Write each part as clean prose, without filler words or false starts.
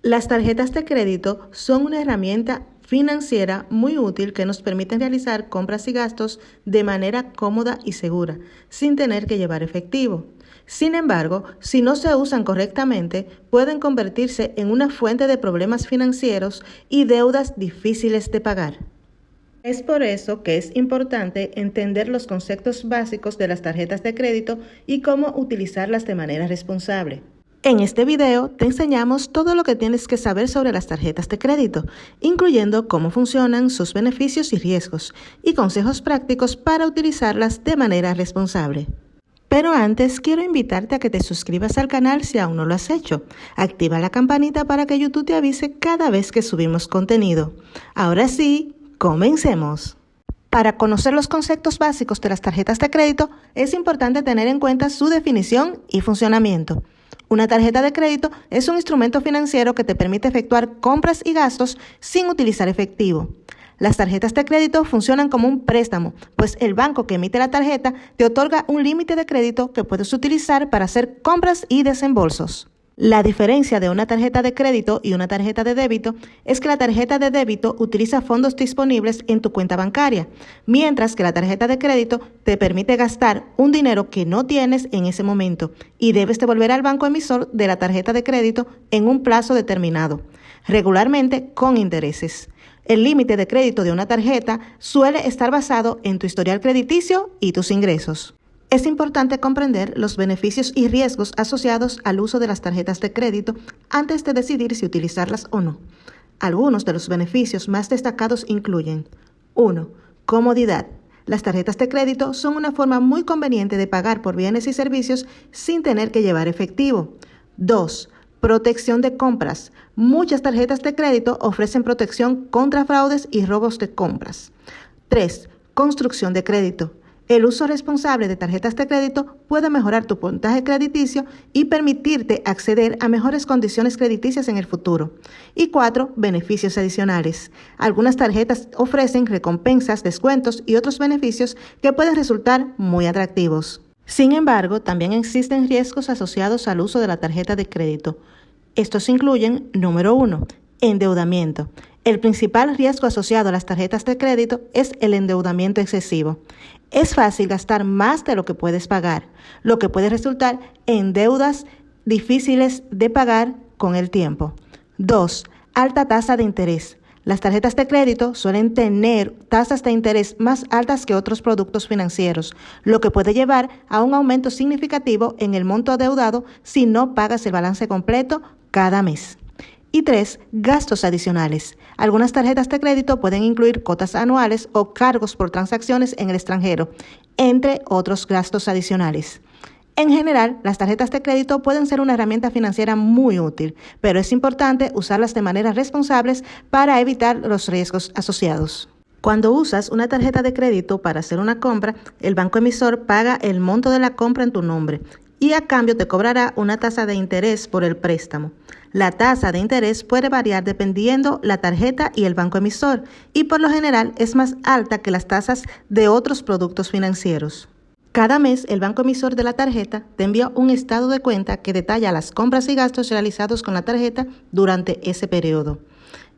Las tarjetas de crédito son una herramienta financiera muy útil que nos permiten realizar compras y gastos de manera cómoda y segura, sin tener que llevar efectivo. Sin embargo, si no se usan correctamente, pueden convertirse en una fuente de problemas financieros y deudas difíciles de pagar. Es por eso que es importante entender los conceptos básicos de las tarjetas de crédito y cómo utilizarlas de manera responsable. En este video te enseñamos todo lo que tienes que saber sobre las tarjetas de crédito, incluyendo cómo funcionan, sus beneficios y riesgos, y consejos prácticos para utilizarlas de manera responsable. Pero antes quiero invitarte a que te suscribas al canal si aún no lo has hecho. Activa la campanita para que YouTube te avise cada vez que subimos contenido. Ahora sí, comencemos. Para conocer los conceptos básicos de las tarjetas de crédito, es importante tener en cuenta su definición y funcionamiento. Una tarjeta de crédito es un instrumento financiero que te permite efectuar compras y gastos sin utilizar efectivo. Las tarjetas de crédito funcionan como un préstamo, pues el banco que emite la tarjeta te otorga un límite de crédito que puedes utilizar para hacer compras y desembolsos. La diferencia de una tarjeta de crédito y una tarjeta de débito es que la tarjeta de débito utiliza fondos disponibles en tu cuenta bancaria, mientras que la tarjeta de crédito te permite gastar un dinero que no tienes en ese momento y debes devolver al banco emisor de la tarjeta de crédito en un plazo determinado, regularmente con intereses. El límite de crédito de una tarjeta suele estar basado en tu historial crediticio y tus ingresos. Es importante comprender los beneficios y riesgos asociados al uso de las tarjetas de crédito antes de decidir si utilizarlas o no. Algunos de los beneficios más destacados incluyen: 1. Comodidad. Las tarjetas de crédito son una forma muy conveniente de pagar por bienes y servicios sin tener que llevar efectivo. 2. Protección de compras. Muchas tarjetas de crédito ofrecen protección contra fraudes y robos de compras. 3. Construcción de crédito. El uso responsable de tarjetas de crédito puede mejorar tu puntaje crediticio y permitirte acceder a mejores condiciones crediticias en el futuro. Y 4. Beneficios adicionales. Algunas tarjetas ofrecen recompensas, descuentos y otros beneficios que pueden resultar muy atractivos. Sin embargo, también existen riesgos asociados al uso de la tarjeta de crédito. Estos incluyen: número 1, endeudamiento. El principal riesgo asociado a las tarjetas de crédito es el endeudamiento excesivo. Es fácil gastar más de lo que puedes pagar, lo que puede resultar en deudas difíciles de pagar con el tiempo. 2. Alta tasa de interés. Las tarjetas de crédito suelen tener tasas de interés más altas que otros productos financieros, lo que puede llevar a un aumento significativo en el monto adeudado si no pagas el balance completo cada mes. Y 3. Gastos adicionales. Algunas tarjetas de crédito pueden incluir cuotas anuales o cargos por transacciones en el extranjero, entre otros gastos adicionales. En general, las tarjetas de crédito pueden ser una herramienta financiera muy útil, pero es importante usarlas de manera responsable para evitar los riesgos asociados. Cuando usas una tarjeta de crédito para hacer una compra, el banco emisor paga el monto de la compra en tu nombre y a cambio te cobrará una tasa de interés por el préstamo. La tasa de interés puede variar dependiendo la tarjeta y el banco emisor y por lo general es más alta que las tasas de otros productos financieros. Cada mes, el banco emisor de la tarjeta te envía un estado de cuenta que detalla las compras y gastos realizados con la tarjeta durante ese periodo.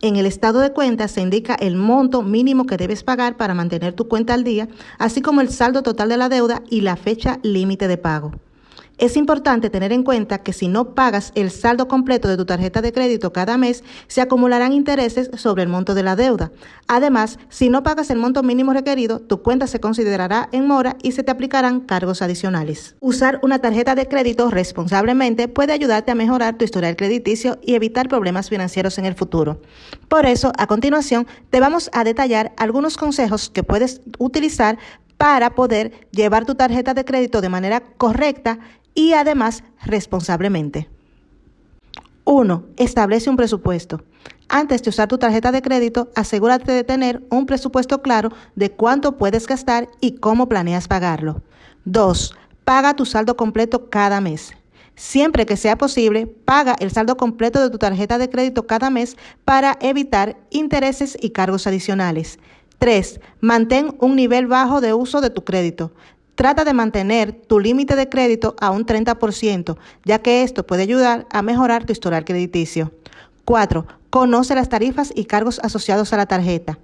En el estado de cuenta se indica el monto mínimo que debes pagar para mantener tu cuenta al día, así como el saldo total de la deuda y la fecha límite de pago. Es importante tener en cuenta que si no pagas el saldo completo de tu tarjeta de crédito cada mes, se acumularán intereses sobre el monto de la deuda. Además, si no pagas el monto mínimo requerido, tu cuenta se considerará en mora y se te aplicarán cargos adicionales. Usar una tarjeta de crédito responsablemente puede ayudarte a mejorar tu historial crediticio y evitar problemas financieros en el futuro. Por eso, a continuación, te vamos a detallar algunos consejos que puedes utilizar para poder llevar tu tarjeta de crédito de manera correcta y además responsablemente. 1. Establece un presupuesto. Antes de usar tu tarjeta de crédito, asegúrate de tener un presupuesto claro de cuánto puedes gastar y cómo planeas pagarlo. 2. Paga tu saldo completo cada mes. Siempre que sea posible, paga el saldo completo de tu tarjeta de crédito cada mes para evitar intereses y cargos adicionales. 3. Mantén un nivel bajo de uso de tu crédito. Trata de mantener tu límite de crédito a un 30%, ya que esto puede ayudar a mejorar tu historial crediticio. 4. Conoce las tarifas y cargos asociados a la tarjeta.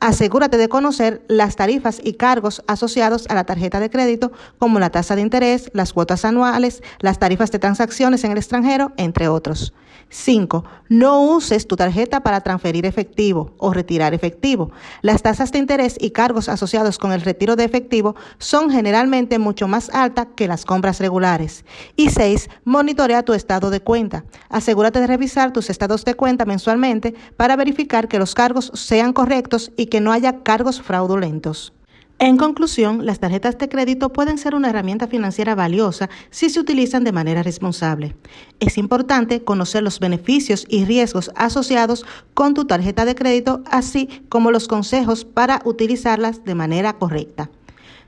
Asegúrate de conocer las tarifas y cargos asociados a la tarjeta de crédito, como la tasa de interés, las cuotas anuales, las tarifas de transacciones en el extranjero, entre otros. 5. No uses tu tarjeta para transferir efectivo o retirar efectivo. Las tasas de interés y cargos asociados con el retiro de efectivo son generalmente mucho más altas que las compras regulares. Y 6. Monitorea tu estado de cuenta. Asegúrate de revisar tus estados de cuenta mensualmente para verificar que los cargos sean correctos y que no haya cargos fraudulentos. En conclusión, las tarjetas de crédito pueden ser una herramienta financiera valiosa si se utilizan de manera responsable. Es importante conocer los beneficios y riesgos asociados con tu tarjeta de crédito, así como los consejos para utilizarlas de manera correcta.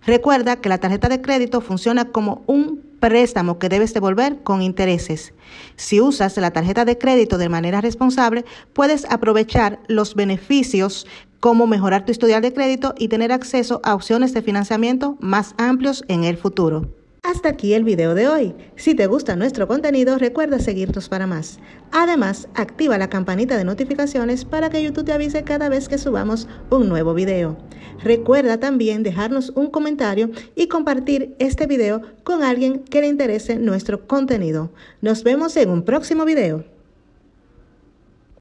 Recuerda que la tarjeta de crédito funciona como un préstamo que debes devolver con intereses. Si usas la tarjeta de crédito de manera responsable, puedes aprovechar los beneficios como mejorar tu historial de crédito y tener acceso a opciones de financiamiento más amplios en el futuro. Hasta aquí el video de hoy. Si te gusta nuestro contenido, recuerda seguirnos para más. Además, activa la campanita de notificaciones para que YouTube te avise cada vez que subamos un nuevo video. Recuerda también dejarnos un comentario y compartir este video con alguien que le interese nuestro contenido. Nos vemos en un próximo video.